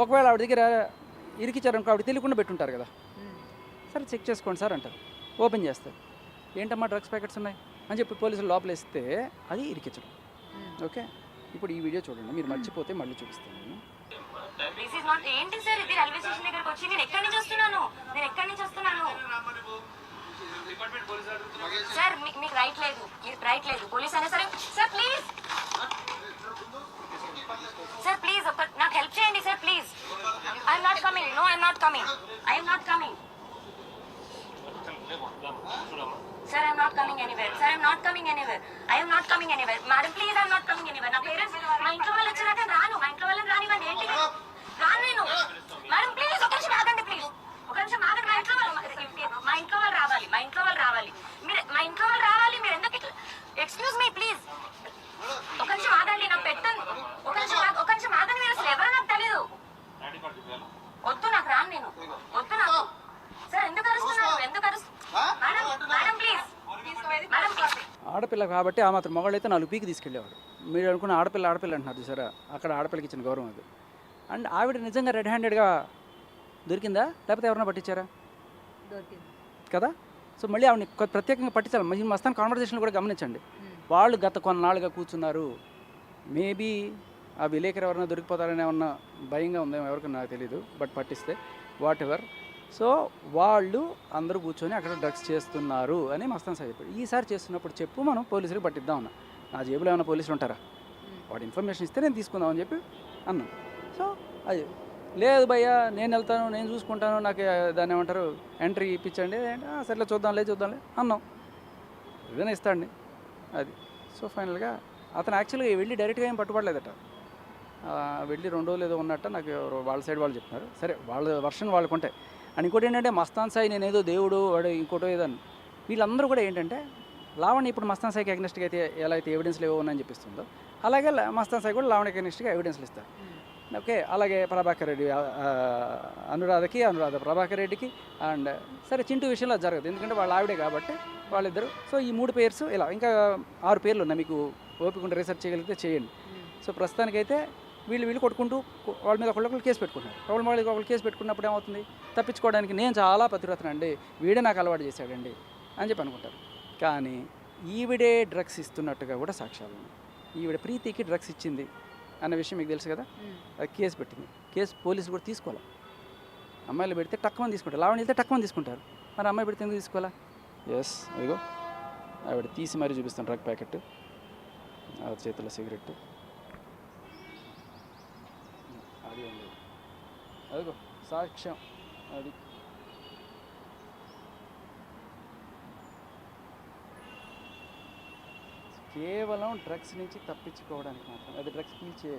ఒకవేళ ఆవిడ దగ్గర ఇరికిచ్చారనుకో ఆవిడ తెలియకుండా పెట్టుంటారు కదా, సరే చెక్ చేసుకోండి సార్ అంటారు. ఓపెన్ చేస్తారు, ఏంటమ్మా డ్రగ్స్ ప్యాకెట్స్ ఉన్నాయి అని చెప్పి పోలీసులు లోపలేస్తే అది ఇరికించడం. ఓకే, ఇప్పుడు ఈ వీడియో చూడండి, మీరు మర్చిపోతే మళ్ళీ చూపిస్తాను నేను. ఏంటి సార్ ఇది రైల్వే స్టేషన్ దగ్గరకు వచ్చి నేను ఎక్కడి నుంచి వస్తున్నాను సార్, మీకు రైట్ లేదు పోలీస్ అయినా సరే. సార్ ప్లీజ్ ఒక నాకు హెల్ప్ చేయండి sir please. I'm not coming, no I'm not coming Sir, I am not coming anywhere. I am not coming anywhere. Madam, please, I am not coming anywhere. నా parents మా ఇంట్లో వాళ్ళు వచ్చాక రాను, మా ఇంట్లో వాళ్ళని రానివ్వండి. ఏంటి రాను నేను. మేడం ప్లీజ్ ఒక నిమిషం ఆగండి, ప్లీజ్ ఒక నిమిషం ఆగండి. మా ఇంట్లో వాళ్ళు రావాలి మీరు మా ఇంట్లో వాళ్ళు రావాలి. మీరు ఎందుకు ఇట్లా? ఎక్స్క్యూజ్ మీ ప్లీజ్ ఒక నిమిషం ఆగండి, నాకు పెట్టండి. ఒక నిమిషం ఆగండి, మీరు అసలు ఎవరో నాకు తెలీదు. వద్దు, నాకు రాను నేను, వద్దు నాకు. సార్ ఎందుకు అరుస్తున్నారు? ఆడపిల్ల కాబట్టి ఆ మాత్రం మగవాళ్ళు అయితే 4 పీకి తీసుకెళ్ళేవాడు. మీరు అనుకున్న ఆడపిల్ల అంటున్నారు చూసారా, అక్కడ ఆడపిల్లకి ఇచ్చిన గౌరవం అది. అండ్ ఆవిడ నిజంగా రెడ్ హ్యాండెడ్గా దొరికిందా లేకపోతే ఎవరైనా పట్టించారా కదా? సో మళ్ళీ ఆవిడని ప్రత్యేకంగా పట్టించాలి. మీ మస్తాన్ కాన్వర్జేషన్ కూడా గమనించండి. వాళ్ళు గత కొన్నాళ్ళుగా కూర్చున్నారు. మేబీ ఆ విలేకరు ఎవరైనా దొరికిపోతారనే ఏమన్నా భయంగా ఉందేమో, ఎవరికి నాకు తెలీదు. బట్ పట్టిస్తే వాట్ ఎవర్. సో వాళ్ళు అందరూ కూర్చొని అక్కడ డ్రగ్స్ చేస్తున్నారు అని మస్తాన్ సార్ చెప్పాడు. ఈసారి చేస్తున్నప్పుడు చెప్పు, మనం పోలీసులకు పట్టిద్దాం అన్నా. నా జేబులో ఏమైనా పోలీసులు ఉంటారా? వాడు ఇన్ఫర్మేషన్ ఇస్తే నేను తీసుకుందామని చెప్పి అన్నాను. సో అది లేదు భయ్యా, నేను వెళ్తాను, నేను చూసుకుంటాను, నాకు దాన్ని ఏమంటారు ఎంట్రీ ఇప్పించండి. సర్లే చూద్దాంలే అన్నాం. ఏదైనా ఇస్తాండి అది. సో ఫైనల్గా అతను యాక్చువల్గా వెళ్ళి డైరెక్ట్గా ఏం పట్టుబడలేదట. వెళ్ళి 2 రోజులు ఏదో ఉన్నట్ట నాకు వాళ్ళ సైడ్ వాళ్ళు చెప్తున్నారు. సరే, వాళ్ళ వర్షన్ వాళ్ళకుంటాయి. అండ్ ఇంకోటి ఏంటంటే మస్తాన్ సాయి నేనేదో దేవుడు వాడు ఇంకోటో ఏదని, వీళ్ళందరూ కూడా ఏంటంటే లావణ్య ఇప్పుడు మస్తాన్ సాయికి అగ్నెస్ట్గా అయితే ఎలా అయితే ఎవిడెన్స్లు ఏవో ఉన్నాయని చెప్పిస్తుందో, అలాగే మస్తాన్ సాయి కూడా లావణ్యకి అగ్నెస్ట్గా ఎవిడెన్స్లు ఇస్తారు. ఓకే, అలాగే ప్రభాకర్ రెడ్డి అనురాధ ప్రభాకర్ రెడ్డికి. అండ్ సరే, చింటూ విషయంలో జరగదు, ఎందుకంటే వాళ్ళ ఆవిడే కాబట్టి వాళ్ళిద్దరు. సో ఈ 3 పేర్స్ ఇలా, ఇంకా 6 పేర్లు ఉన్నాయి. మీకు ఓపిక ఉంటే రీసెర్చ్ చేయగలిగితే చేయండి. సో ప్రస్తుతానికైతే వీళ్ళు కొట్టుకుంటూ వాళ్ళ మీద ఒకళ్ళు కేసు పెట్టుకుంటున్నారు. ఒకళ్ళు కేసు పెట్టుకున్నప్పుడు ఏమవుతుంది, తప్పించుకోవడానికి నేను చాలా పతివ్రతనండి, వీడే నాకు అలవాటు చేశాడండి అని చెప్పి అనుకుంటారు. కానీ ఈవిడే డ్రగ్స్ ఇస్తున్నట్టుగా కూడా సాక్ష్యాలు ఉన్నాయి. ఈవిడ ప్రీతికి డ్రగ్స్ ఇచ్చింది అన్న విషయం మీకు తెలుసు కదా. అది కేసు పెట్టింది. కేసు పోలీసులు కూడా తీసుకోవాలి. అమ్మాయిలు పెడితే టక్కుమని తీసుకుంటారు, లావణ్య వెళ్తే టక్కుమని తీసుకుంటారు. మరి అమ్మాయి పెడితే ఎందుకు తీసుకోవాలా? ఎస్, అదిగో ఆవిడ తీసి మరీ చూపిస్తాను డ్రగ్ ప్యాకెట్, ఆ చేతిలో సిగరెట్, అది ఉంది, అదిగో సాక్ష్యం. అది కేవలం డ్రగ్స్ నుంచి తప్పించుకోవడానికి మాత్రం. అది డ్రగ్స్ పీల్చే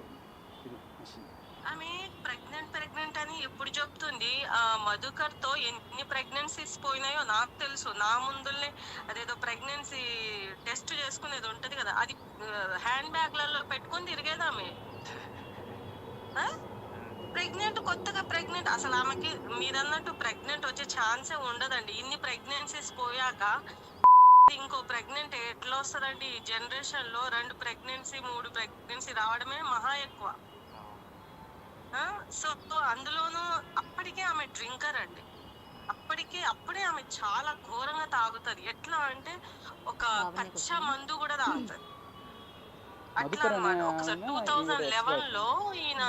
ఇది మిషన్. ఆమె ప్రెగ్నెంట్ అని ఎప్పుడు చెప్తుంది. ఆ మధుకర్తో ఎన్ని ప్రెగ్నెన్సీస్ పోయినాయో నాకు తెలుసు. నా ముందులే అదేదో ప్రెగ్నెన్సీ టెస్ట్ చేసుకునేది ఉంటది కదా, అది హ్యాండ్ బ్యాగ్లలో పెట్టుకొని తిరిగేది ఆమె. కొత్తగా ప్రెగ్నెంట్, అసలు ఆమెకి మీరన్నట్టు ప్రెగ్నెంట్ వచ్చే ఛాన్సే ఉండదండి. ఇన్ని ప్రెగ్నెన్సీస్ పోయాక ఇంకో ప్రెగ్నెంట్ ఎట్లా వస్తుందండి? ఈ జనరేషన్ లో 2 ప్రెగ్నెన్సీ 3 ప్రెగ్నెన్సీ రావడమే మహా ఎక్కువ. సో అందులోనూ అప్పటికే ఆమె డ్రింకర్ అండి. అప్పుడే ఆమె చాలా ఘోరంగా తాగుతుంది. ఎట్లా అంటే ఒక పచ్చ మందు కూడా తాగుతుంది. అట్లా అన్నమాట. ఒకసారి 2011లో ఈయన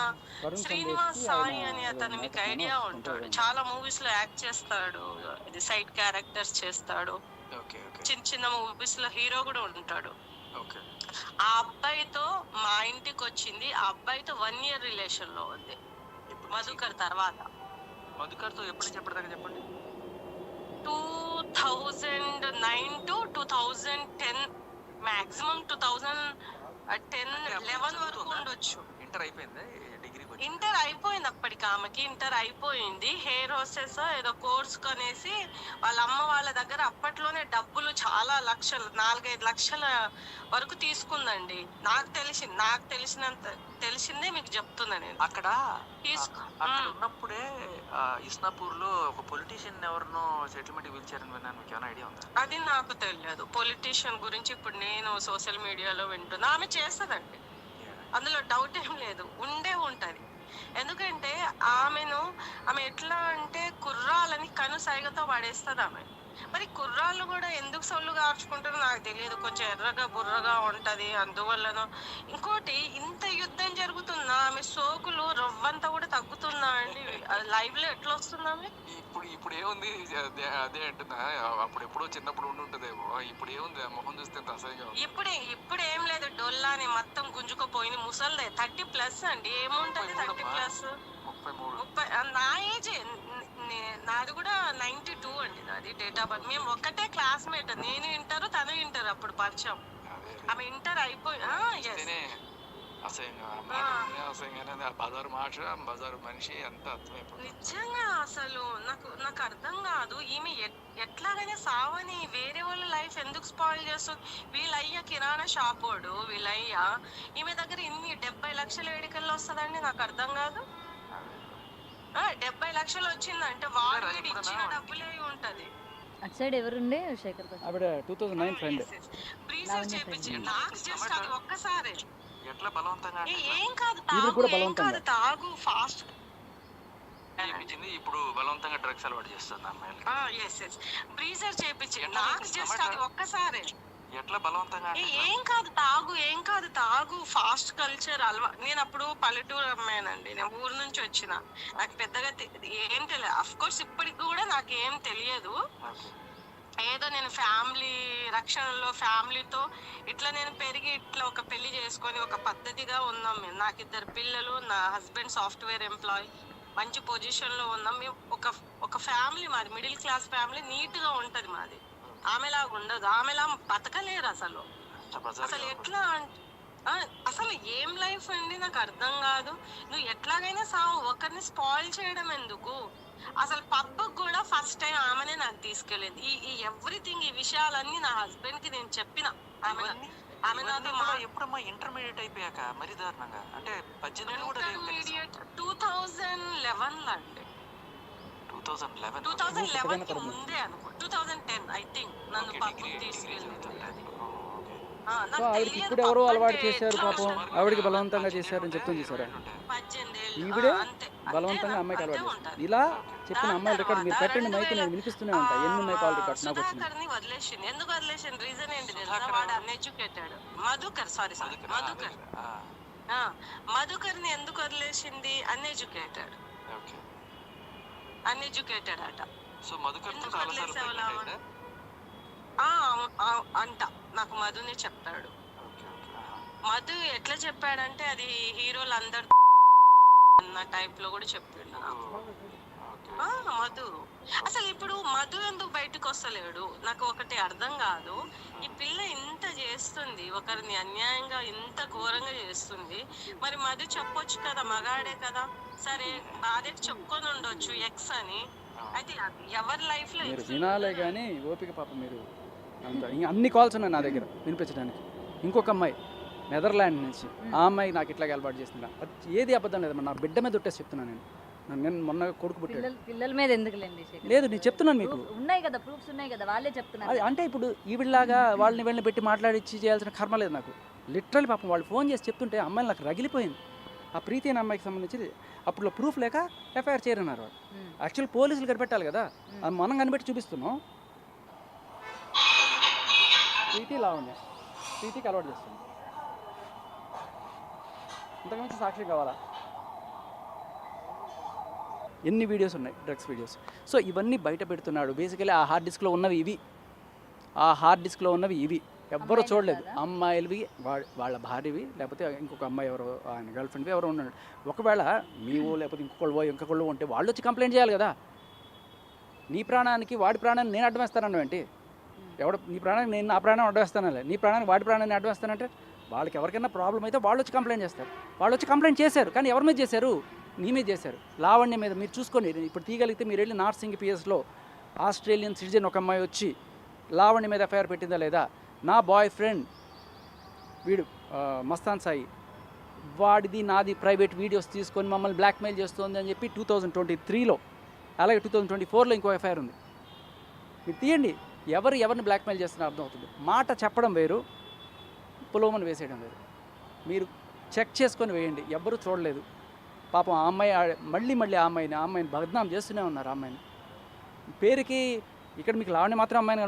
శ్రీనివాస్ సాయి అని అతను మీకు ఐడియా ఉంటాడు, చాలా మూవీస్ లో యాక్ట్ చేస్తాడు, ఇది సైడ్ క్యారెక్టర్స్ చేస్తాడు, చిన్న మూవీస్ లో హీరో కూడా ఉంటాడు. ఆ అబ్బాయితో మా ఇంటికి వచ్చింది. ఆ అబ్బాయితో 1 year రిలేషన్ లో ఉంది మధుకర్ తర్వాత. మధుకర్తో ఎప్పటిదాకా చెప్పండి? 2009 to 2010, మాక్సిమం 2010-11 వరకు ఉండొచ్చు. ఇంటర్ అయిపోయిందా? ఇంటర్ అయిపోయింది అప్పటికి. ఆమెకి ఇంటర్ అయిపోయింది. హెయిర్ హోస్టెస్ ఏదో కోర్స్ కనేసి వాళ్ళ అమ్మ వాళ్ళ దగ్గర అప్పట్లోనే డబ్బులు చాలా లక్షలు, 4-5 లక్షల వరకు తీసుకుందండి. నాకు తెలిసిందే మీకు చెప్తున్నా నేను. అక్కడ ఉన్నప్పుడే ఇస్నాపూర్ లో ఒక పొలిటీషియన్ ఎవరినో సెటిల్మెంట్ పిలిచారని విన్నాను. మీకు ఏమైనా ఐడియా ఉందా? అది నాకు తెలియదు. పొలిటీషియన్ గురించి ఇప్పుడు నేను సోషల్ మీడియాలో వింటున్నా. ఆమె చేస్తుందండి, అందులో డౌట్ ఏం లేదు, ఉంటది. ఎందుకంటే ఆమె ఎట్లా అంటే కుర్రాలని కనుసైగతో పడేస్తుంది ఆమె. మరి కుర్రాళ్ళు కూడా ఎందుకు సొల్లు కార్చుకుంటారో నాకు తెలియదు. కొంచెం ఎర్రగా బుర్రగా ఉంటది అందువల్లనో. ఇంకోటి, ఇంత యుద్ధం జరుగుతున్నా ఆమె సోకులు రవ్వంతా కూడా తగ్గుతుందా అండి? లైవ్ లో ఎట్లా వస్తుంది ఆమె? ఇప్పుడు ఏముంది, అదే అంటున్నా. అప్పుడు ఎప్పుడో చిన్నప్పుడు ఉంటుందేమో, ఇప్పుడు ఏముంది ఆ మొహం చూస్తే ఎంత అసహ్యంగా ఉంది. ఇప్పుడు ఏం లేదు, డొల్లాని మొత్తం గుంజుకుపోయింది. ముసలిదే 30+ అండి. ఏముంటది 30+? 33. నా ఏజే. నాది కూడా 92 అండి. నాది డేట్ ఆఫ్ బర్త్. మేము ఒక్కటే క్లాస్మేట్. నేను ఇంటర్, తను ఇంటర్ అప్పుడు పరిచయం. ఆమె ఇంటర్ అయిపోయి బజారు మాట, బజారు మనిషి అంత అర్థమైపోయింది. నిజంగా అసలు నాకు అర్థం కాదు. ఈమె ఎట్లాగైనా సావని వేరే వాళ్ళ లైఫ్ ఎందుకు స్పాయిల్ చేస్తుంది? వీళ్ళయ్య కిరాణా షాప్ వాడు, వీళ్ళయ్య ఈమె దగ్గర ఇన్ని 70 లక్షల వేడికల్లో వస్తుందండి. నాకు అర్థం కాదు. 70 లక్షలు వచ్చిందంటే వాడు ఇచ్చిన డబ్బులే ఉంటది. అటు సైడ్ ఎవరుండే శేఖర్ గారు? ఆవిడ 2009 ఫ్రెండ్. బ్రీజర్ చేపించింది. నాకు జస్ట్ అది ఒక్కసారి. ఎట్లా బలవంతంగా ఏం కాదు తాగు ఫాస్ట్ చేయించింది. ఇప్పుడు బలవంతంగా డ్రగ్స్ అలవాటు చేస్తుంది అమ్మాయిలు. బ్రీజర్ చేపించింది. నాకు జస్ట్ అది ఒక్కసారి. ఎట్లా బలవంతంగా ఏం కాదు తాగు ఫాస్ట్ కల్చర్ నేను అప్పుడు పల్లెటూరు అమ్మాయినండి. నేను ఊరు నుంచి వచ్చిన. నాకు పెద్దగా ఏం తెలియదు. అఫ్ కోర్స్ ఇప్పటికి కూడా నాకు ఏం తెలియదు. ఏదో నేను ఫ్యామిలీ రక్షణలో ఫ్యామిలీతో ఇట్లా నేను పెరిగి ఇట్లా ఒక పెళ్లి చేసుకొని ఒక పద్ధతిగా ఉన్నాం మేము. నాకు 2 పిల్లలు, నా హస్బెండ్ సాఫ్ట్వేర్ ఎంప్లాయీ, మంచి పొజిషన్లో ఉన్నాం మేము. ఒక ఫ్యామిలీ మాది, మిడిల్ క్లాస్ ఫ్యామిలీ. నీట్గా ఉంటుంది మాది. ఆమెలాగా ఉండదు. ఆమెలా బతకలేరు అసలు. ఎట్లా అసలు ఏం లైఫ్ అండి? నాకు అర్థం కాదు. నువ్వు ఎట్లాగైనా సావు, ఒకరిని స్పాయిల్ చేయడం ఎందుకు? అసలు పబ్కి కూడా ఫస్ట్ టైం ఆమెనే నాకు తీసుకెళ్ళింది. ఈ ఎవ్రీథింగ్, ఈ విషయాలన్నీ నా హస్బెండ్ కి నేను చెప్పిన. ఆమె నాతో ఎప్పుడమ్మా ఇంటర్మీడియట్ అయిపోయాక మరి దారుణంగా అంటే 18 2011 అండి. 2011 కి ముందే అనుకో, 2010 ఐ థింక్ నన్ను పబ్కి తీసుకెళ్ళింది. సో ఆవిడకి ఇప్పుడు ఎవరో అలవాటు చేశారు పాపం, ఆవిడకి బలవంతంగా చేశారని చెప్తుంది చూసారా? 18 ఏళ్ళు ఈవిడే బలవంతంగా అమ్మాయికి అలవాటు చేస్తారు. ఇలా చెప్పిన అమ్మాయిల రికార్డు మీరు పెట్టండి, మైకి నేను వినిపిస్తూనే ఉంటా. ఎన్ని ఉన్నాయి కాల్ రికార్డ్స్ నాకు వచ్చింది. సుధాకర్ని వదిలేసింది. ఎందుకు వదిలేసింది? రీజన్ ఏంటి తెలుసా? వాడు అన్ఎడ్యుకేటెడ్. మధుకర్ని ఎందుకు వదిలేసింది? అన్ఎడ్యుకేటెడ్ అట. సో మధుకర్తో చాలా సార్లు అంట. నాకు మధునే చెప్పాడు. మధు ఎట్లా చెప్పాడంటే అది హీరోలు అందరు అన్న టైప్ లో కూడా చెప్పిండు మధు. అసలు ఇప్పుడు మధు ఎందుకు బయటకు వస్తలేడు? నాకు ఒకటి అర్థం కాదు. ఈ పిల్ల ఇంత చేస్తుంది, ఒకరిని అన్యాయంగా ఇంత ఘోరంగా చేస్తుంది. మరి మధు చెప్పొచ్చు కదా, మగాడే కదా. సరే భార్యకు చెప్పుకొని ఉండొచ్చు ఎక్స్ అని. అయితే ఎవరి లైఫ్ లో మీరు వినాలే కానీ ఓపిక పాప మీరు అంత. ఇంకా అన్ని కాల్స్ ఉన్నాయి నా దగ్గర వినిపించడానికి. ఇంకొక అమ్మాయి నెదర్లాండ్ నుంచి, ఆ అమ్మాయి నాకు ఇట్లాగే అలవాటు చేస్తున్నా. ఏది అబద్ధం లేదు, నా బిడ్డ మీద ఒట్టేసి చెప్తున్నాను నేను మొన్న కొడుకు పుట్టాడు. పిల్లల మీద ఎందుకులేండి? లేదు నేను చెప్తున్నాను మీకు, ఉన్నాయి కదా ప్రూఫ్స్ ఉన్నాయి కదా, వాళ్ళే చెప్తున్నారు. అది అంటే ఇప్పుడు ఈవిడలాగా వాళ్ళని వీళ్ళని పెట్టి మాట్లాడిచ్చి చేయాల్సిన కర్మ లేదు నాకు. లిటరల్లీ పాపం వాళ్ళు ఫోన్ చేసి చెప్తుంటే అమ్మాయిని నాకు రగిలిపోయింది. ఆ ప్రీతి అనే అమ్మాయికి సంబంధించి అప్పుడు ప్రూఫ్ లేక ఎఫ్ఐఆర్ చేయరన్నారు వాళ్ళు. యాక్చువల్ పోలీసులు కనిపెట్టాలి కదా, మనం కనిపెట్టి చూపిస్తున్నాం. ప్రీతి లావణ్య, ప్రీతికి అలవాటు చేస్తుంది. ఇంతకుమించి సాక్షి కావాలా? ఎన్ని వీడియోస్ ఉన్నాయి, డ్రగ్స్ వీడియోస్. సో ఇవన్నీ బయట పెడుతున్నాడు. బేసికలీ ఆ హార్డ్ డిస్క్లో ఉన్నవి ఇవి ఎవ్వరూ చూడలేదు. అమ్మాయిలవి, వాళ్ళ భార్యవి, లేకపోతే ఇంకొక అమ్మాయి ఎవరో ఆయన గర్ల్ ఫ్రెండ్వి ఎవరో ఉన్నాడు. ఒకవేళ మీవో లేకపోతే ఇంకొకళ్ళు ఉంటే వాళ్ళు వచ్చి కంప్లైంట్ చేయాలి కదా. నీ ప్రాణానికి వాడి ప్రాణాన్ని నేను అడ్డం వేస్తానన్నా ఏంటి? నీ ప్రాణానికి నేను నా ప్రాణం అడ్డం వేస్తానలే, నీ ప్రాణానికి వాడి ప్రాణాన్ని అడ్డం వేస్తానంటే వాళ్ళకి ఎవరికైనా ప్రాబ్లం అయితే వాళ్ళు వచ్చి కంప్లైంట్ చేస్తారు. వాళ్ళు వచ్చి కంప్లైంట్ చేశారు, కానీ ఎవరి మీద చేశారు? నీ మీద చేశారు. లావణ్య మీద మీరు చూసుకోండి. ఇప్పుడు తీయగలిగితే మీరు వెళ్ళి నార్సింగ్ పిఎస్లో ఆస్ట్రేలియన్ సిటిజన్ ఒక అమ్మాయి వచ్చి లావణ్య మీద ఎఫ్ఐఆర్ పెట్టిందా లేదా? నా బాయ్ ఫ్రెండ్ వీడు మస్తాన్ సాయి, వాడిది నాది ప్రైవేట్ వీడియోస్ తీసుకొని మమ్మల్ని బ్లాక్మెయిల్ చేస్తుంది అని చెప్పి 2023లో, అలాగే 2024లో ఇంకో ఎఫ్ఐఆర్ ఉంది. మీరు తీయండి. ఎవరిని బ్లాక్మెయిల్ చేస్తున్నా అర్థమవుతుంది. మాట చెప్పడం వేరు, పులోమని వేసేయడం వేరు. మీరు చెక్ చేసుకొని వేయండి. ఎవ్వరూ చూడలేదు. పాపం ఆ అమ్మాయి మళ్ళీ ఆ అమ్మాయిని బదనాం చేస్తూనే ఉన్నారు. ఆ అమ్మాయిని పేరుకి ఇక్కడ మీకు లావణ్య మాత్రం అమ్మాయిని